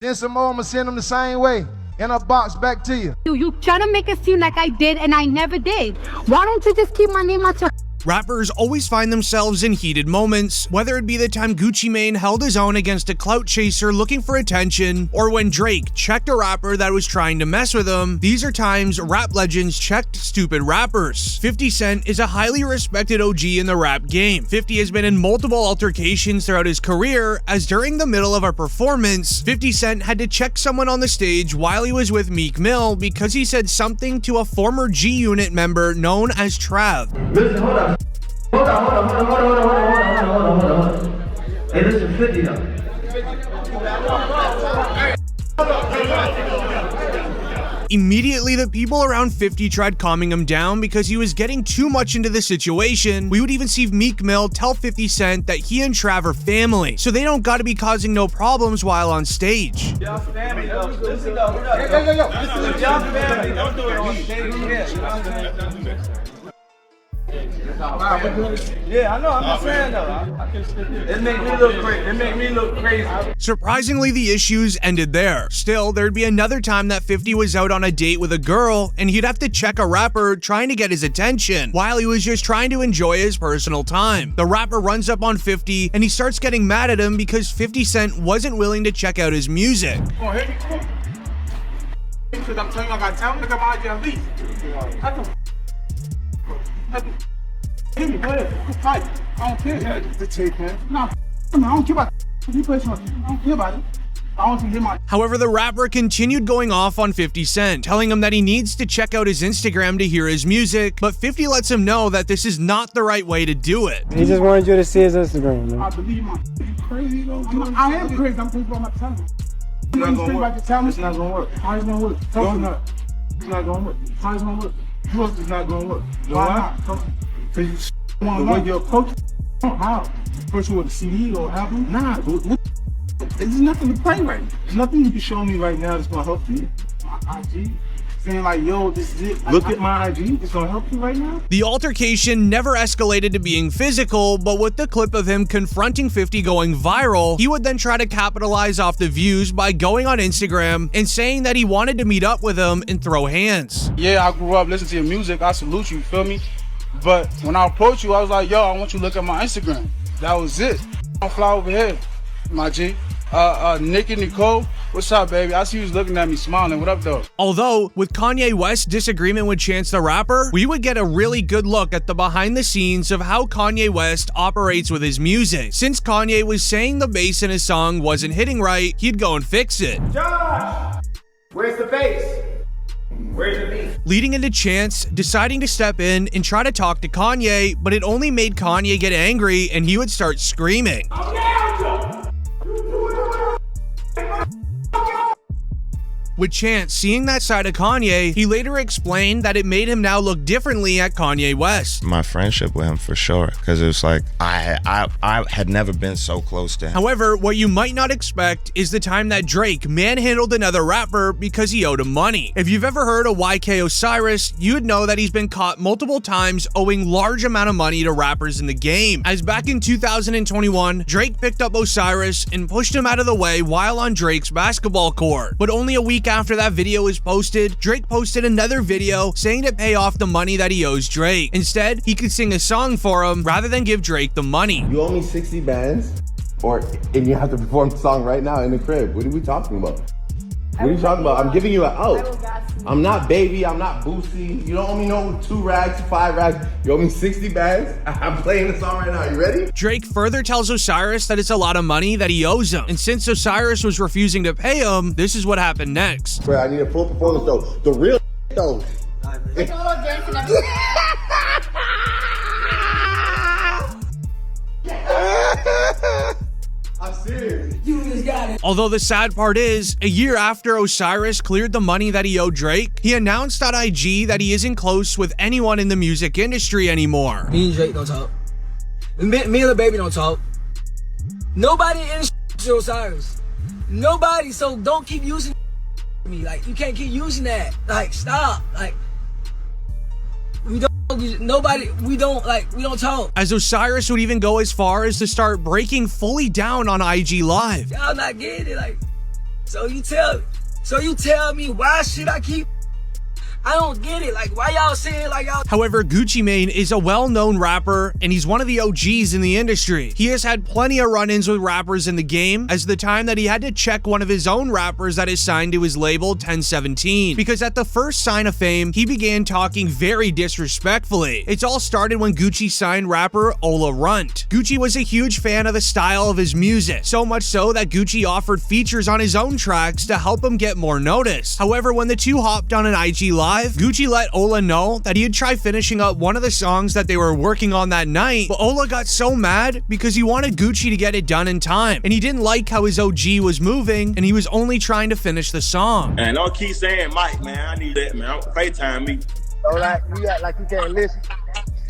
Then some more, I'ma send them the same way. In a box back to you. You try to make it seem like I did and I never did. Why don't you just keep my name out your... Rappers always find themselves in heated moments, whether it be the time Gucci Mane held his own against a clout chaser looking for attention, or when Drake checked a rapper that was trying to mess with him. These are times rap legends checked stupid rappers. 50 Cent is a highly respected OG in the rap game. 50 has been in multiple altercations throughout his career, as during the middle of a performance, 50 Cent had to check someone on the stage while he was with Meek Mill because he said something to a former G-Unit member known as Trav. Listen, hold on. Hold on. Hey, this is 50 though. Immediately, the people around 50 tried calming him down because he was getting too much into the situation. We would even see Meek Mill tell 50 Cent that he and Trav are family, so they don't gotta be causing no problems while on stage. Y'all family though. Listen though. Y'all family. Don't do it on stage. Yeah, I know. I'm just saying though. It made me look crazy. It made me look crazy. Surprisingly, the issues ended there. Still, there'd be another time that 50 was out on a date with a girl, and he'd have to check a rapper trying to get his attention while he was just trying to enjoy his personal time. The rapper runs up on 50, and he starts getting mad at him because 50 Cent wasn't willing to check out his music. Oh, hit me, come on. Because I'm telling you, I got talent. Look at my IG at least. Hit me, go ahead. Fight. I don't care. Yeah, the tape, man. Nah, I don't care about you play something. I don't care about it. I want you to hit my... However, the rapper continued going off on 50 Cent, telling him that he needs to check out his Instagram to hear his music, but 50 lets him know that this is not the right way to do it. He just wanted you to see his Instagram, man. I believe my... You crazy, though? I am crazy. I'm crazy about my talent. It's not gonna work. It's not gonna work. How is it gonna work? Tell me not. It's not gonna work. How is it gonna work? It's not gonna work. Why not? Because you want to know your approach. How? First, you want a CD or album? Nah. There's nothing to play right now. There's nothing you can show me right now that's gonna help you. My IG. Saying like, yo, this is it. Look at my IG. It's gonna help you right now. The altercation never escalated to being physical, but with the clip of him confronting 50 going viral, he would then try to capitalize off the views by going on Instagram and saying that he wanted to meet up with him and throw hands. Yeah, I grew up listening to your music. I salute you, feel me? But when I approached you, I was like, yo, I want you to look at my Instagram. That was it. I'll fly over here, my G. Nick and Nicole, what's up, baby? I see you looking at me smiling. What up, though? Although, with Kanye West's disagreement with Chance the Rapper, we would get a really good look at the behind the scenes of how Kanye West operates with his music. Since Kanye was saying the bass in his song wasn't hitting right, he'd go and fix it. Josh! Where's the bass? Where's the beat? Leading into Chance deciding to step in and try to talk to Kanye, but it only made Kanye get angry and he would start screaming. With Chance seeing that side of Kanye, he later explained that it made him now look differently at Kanye West. My friendship with him for sure, because it was like I had never been so close to him. However, what you might not expect is the time that Drake manhandled another rapper because he owed him money. If you've ever heard of YK Osiris, you'd know that he's been caught multiple times owing large amount of money to rappers in the game. As back in 2021, Drake picked up Osiris and pushed him out of the way while on Drake's basketball court. But only a week after that video was posted, Drake posted another video saying to pay off the money that he owes Drake. Instead, he could sing a song for him rather than give Drake the money. You owe me 60 bands, and you have to perform the song right now in the crib. What are we talking about? What are you talking about? I'm giving you an out. I'm not Baby, I'm not Boosie. You don't owe me no 2 rags, 5 rags. You owe me 60 bands. I'm playing the song right now. You ready? Drake further tells Osiris that it's a lot of money that he owes him. And since Osiris was refusing to pay him, this is what happened next. Bro, I need a full performance though. The real though. Like a little dance and everything. I'm serious. You just got it. Although the sad part is, a year after Osiris cleared the money that he owed Drake, he announced on IG that he isn't close with anyone in the music industry anymore. Me and Drake don't talk. Me and the baby don't talk. Nobody in the Osiris. Nobody, so don't keep using me. Like, you can't keep using that. Like, stop. Like, we don't talk. As Osiris would even go as far as to start breaking fully down on IG Live. Y'all not getting it, like, So you tell me why should I keep? I don't get it. Like, why y'all saying like y'all? However, Gucci Mane is a well-known rapper, and he's one of the OGs in the industry. He has had plenty of run-ins with rappers in the game, as the time that he had to check one of his own rappers that is signed to his label, 1017, because at the first sign of fame, he began talking very disrespectfully. It's all started when Gucci signed rapper Ola Runt. Gucci was a huge fan of the style of his music, so much so that Gucci offered features on his own tracks to help him get more notice. However, when the two hopped on an IG Live, Gucci let Ola know that he'd try finishing up one of the songs that they were working on that night, but Ola got so mad because he wanted Gucci to get it done in time, and he didn't like how his OG was moving, and he was only trying to finish the song. And don't keep saying Mike, man. I need that, man. FaceTime me. So like you act like you can't listen,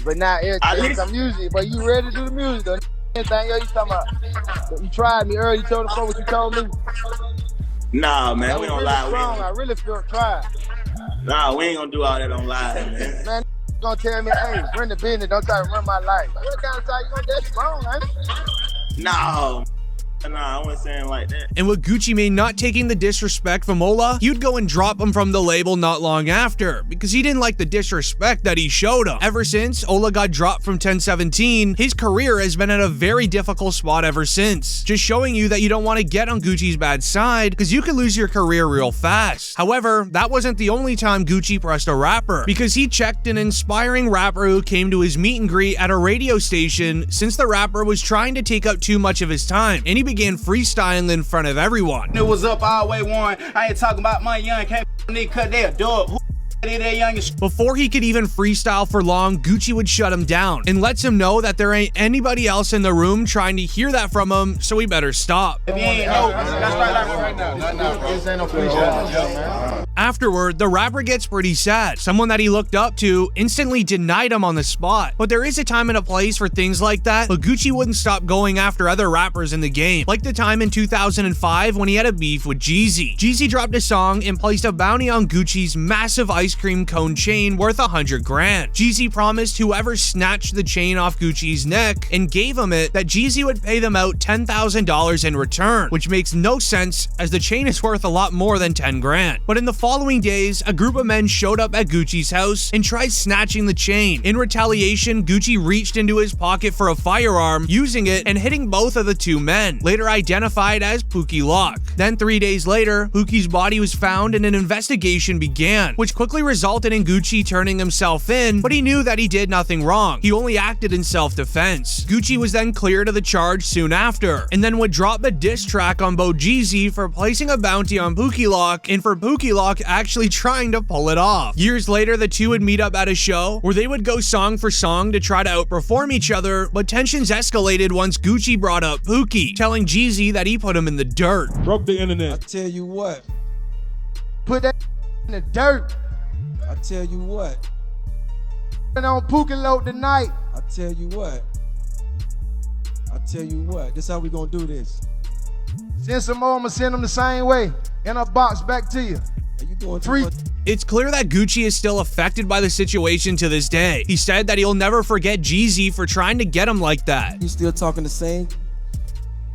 but now every time music, but you ready to do the music though. Anything else you talking about? You tried me earlier. You told the folks what you told me. Nah, man, we don't lie. Strong. I really feel tried. Nah, we ain't gonna do all that on live, man. Man, gonna tell me, hey, run the business, don't try to run my life. What kind of time you gonna get strong, man? No. Nah, I wasn't saying like that. And with Gucci Mane not taking the disrespect from Ola, he would go and drop him from the label not long after, because he didn't like the disrespect that he showed him. Ever since Ola got dropped from 1017, his career has been at a very difficult spot ever since. Just showing you that you don't want to get on Gucci's bad side, because you could lose your career real fast. However, that wasn't the only time Gucci pressed a rapper, because he checked an inspiring rapper who came to his meet and greet at a radio station since the rapper was trying to take up too much of his time, and he began freestyling in front of everyone. It was up all way one. I ain't talking about my young can't nigga cut their dog. Before he could even freestyle for long, Gucci would shut him down and lets him know that there ain't anybody else in the room trying to hear that from him, so he better stop. If you ain't know, that's right now. Afterward, the rapper gets pretty sad. Someone that he looked up to instantly denied him on the spot. But there is a time and a place for things like that, but Gucci wouldn't stop going after other rappers in the game, like the time in 2005 when he had a beef with Jeezy. Jeezy dropped a song and placed a bounty on Gucci's massive ice cream cone chain worth 100 grand. Jeezy promised whoever snatched the chain off Gucci's neck and gave him it that Jeezy would pay them out $10,000 in return, which makes no sense as the chain is worth a lot more than 10 grand. But in the following days, a group of men showed up at Gucci's house and tried snatching the chain. In retaliation, Gucci reached into his pocket for a firearm, using it and hitting both of the two men, later identified as Pookie Lock. Then 3 days later, Pookie's body was found and an investigation began, which quickly resulted in Gucci turning himself in, but he knew that he did nothing wrong. He only acted in self-defense. Gucci was then cleared of the charge soon after, and then would drop a diss track on Bo Jeezy for placing a bounty on Pookie Lock and for Pookie Lock actually trying to pull it off. Years later, the two would meet up at a show where they would go song for song to try to outperform each other, but tensions escalated once Gucci brought up Pookie, telling Jeezy that he put him in the dirt. Broke the internet. I tell you what. Put that in the dirt. I tell you what. And on Pookie Load tonight. I tell you what. I tell you what. This how we gonna do this. Send some more, I'ma send them the same way. In a box back to you. Are you doing free? It's clear that Gucci is still affected by the situation to this day. He said that he'll never forget Jeezy for trying to get him like that. You still talking the same?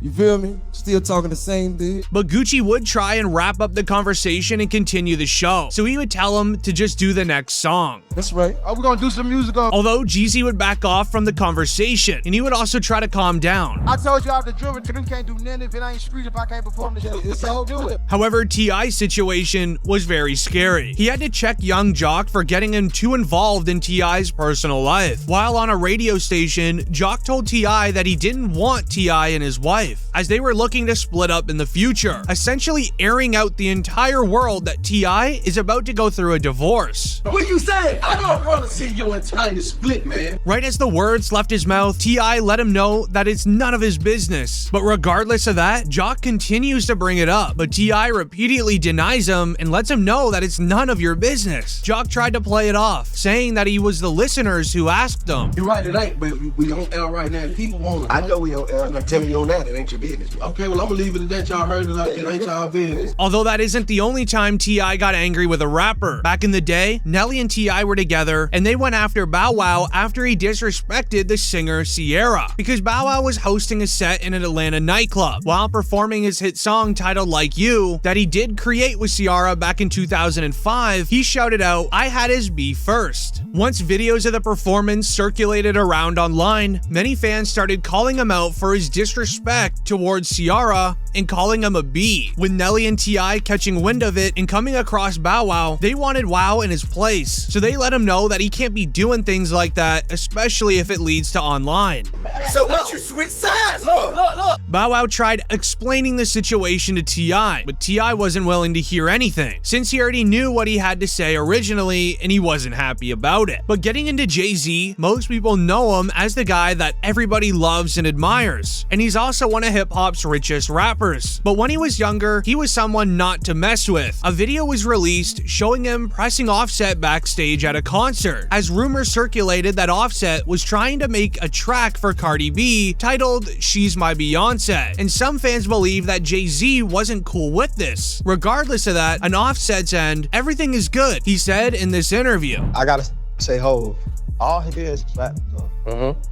You feel me? Still talking the same, dude. But Gucci would try and wrap up the conversation and continue the show, so he would tell him to just do the next song. That's right. Are we gonna do some music on? Although Jeezy would back off from the conversation, and he would also try to calm down. I told you I have to driven to them, can't do nothing if it ain't street if I can't perform the show. It's all do it. However, T.I.'s situation was very scary. He had to check Young Jock for getting him too involved in T.I.'s personal life. While on a radio station, Jock told T.I. that he didn't want T.I. and his wife, as they were looking to split up in the future, essentially airing out the entire world that T.I. is about to go through a divorce. What you say? I don't want to see your entire split, man. Right as the words left his mouth, T.I. let him know that it's none of his business. But regardless of that, Jock continues to bring it up, but T.I. repeatedly denies him and lets him know that it's none of your business. Jock tried to play it off, saying that he was the listeners who asked him. You're right, it ain't, but we on air right now. People want it. I know we on air. I'm telling you on that. It ain't ain't your business. Okay, well, I'm gonna leave it at that. Y'all heard it ain't y'all business. Although that isn't the only time T.I. got angry with a rapper. Back in the day, Nelly and T.I. were together, and they went after Bow Wow after he disrespected the singer Ciara, because Bow Wow was hosting a set in an Atlanta nightclub while performing his hit song titled Like You that he did create with Ciara back in 2005. He shouted out, "I had his B first." Once videos of the performance circulated around online, many fans started calling him out for his disrespect towards Ciara and calling him a B. With Nelly and T.I. catching wind of it and coming across Bow Wow, they wanted Wow in his place, so they let him know that he can't be doing things like that, especially if it leads to online. So what you switch sides? Look. Bow Wow tried explaining the situation to T.I., but T.I. wasn't willing to hear anything, since he already knew what he had to say originally and he wasn't happy about it. But getting into Jay-Z, most people know him as the guy that everybody loves and admires, and he's also one of hip-hop's richest rappers. But when he was younger, he was someone not to mess with. A video was released showing him pressing Offset backstage at a concert, as rumors circulated that Offset was trying to make a track for Cardi B titled She's My Beyonce, and some fans believe that Jay-Z wasn't cool with this. Regardless of that, on Offset's end, everything is good, he said in this interview. I gotta say, Hov, all he did is rap.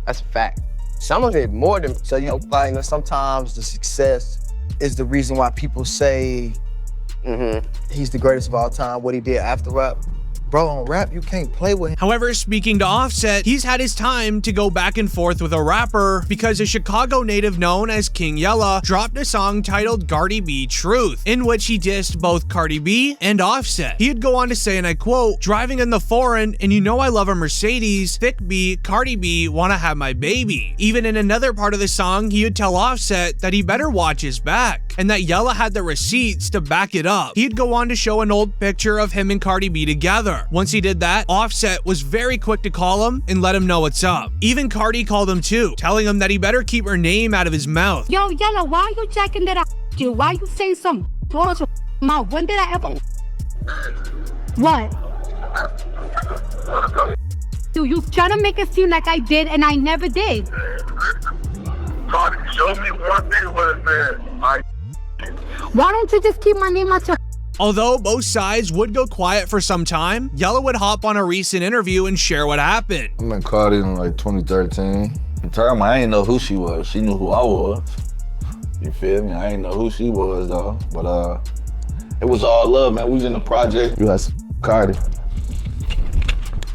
That's a fact. Some of it more than, so, you know, like, sometimes the success is the reason why people say he's the greatest of all time, what he did after rap. Bro, on rap, you can't play with him. However, speaking to Offset, he's had his time to go back and forth with a rapper because a Chicago native known as King Yella dropped a song titled Cardi B Truth, in which he dissed both Cardi B and Offset. He'd go on to say, and I quote, "Driving in the foreign, and you know I love a Mercedes, thick B, Cardi B, wanna have my baby." Even in another part of the song, he would tell Offset that he better watch his back, and that Yella had the receipts to back it up. He'd go on to show an old picture of him and Cardi B together. Once he did that, Offset was very quick to call him and let him know what's up. Even Cardi called him too, telling him that he better keep her name out of his mouth. Yo, Yella, why you checking that you? Why you saying something out your mouth? When did I ever? What? You trying to make it seem like I did and I never did. Cardi, show me one thing where it said, Why don't you just keep my name out your? Although both sides would go quiet for some time, Yella would hop on a recent interview and share what happened. I met Cardi in like 2013. At the time, I didn't know who she was. She knew who I was. You feel me? I didn't know who she was though. But it was all love, man. We was in the project. You had Cardi.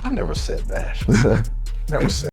I never said that. Never said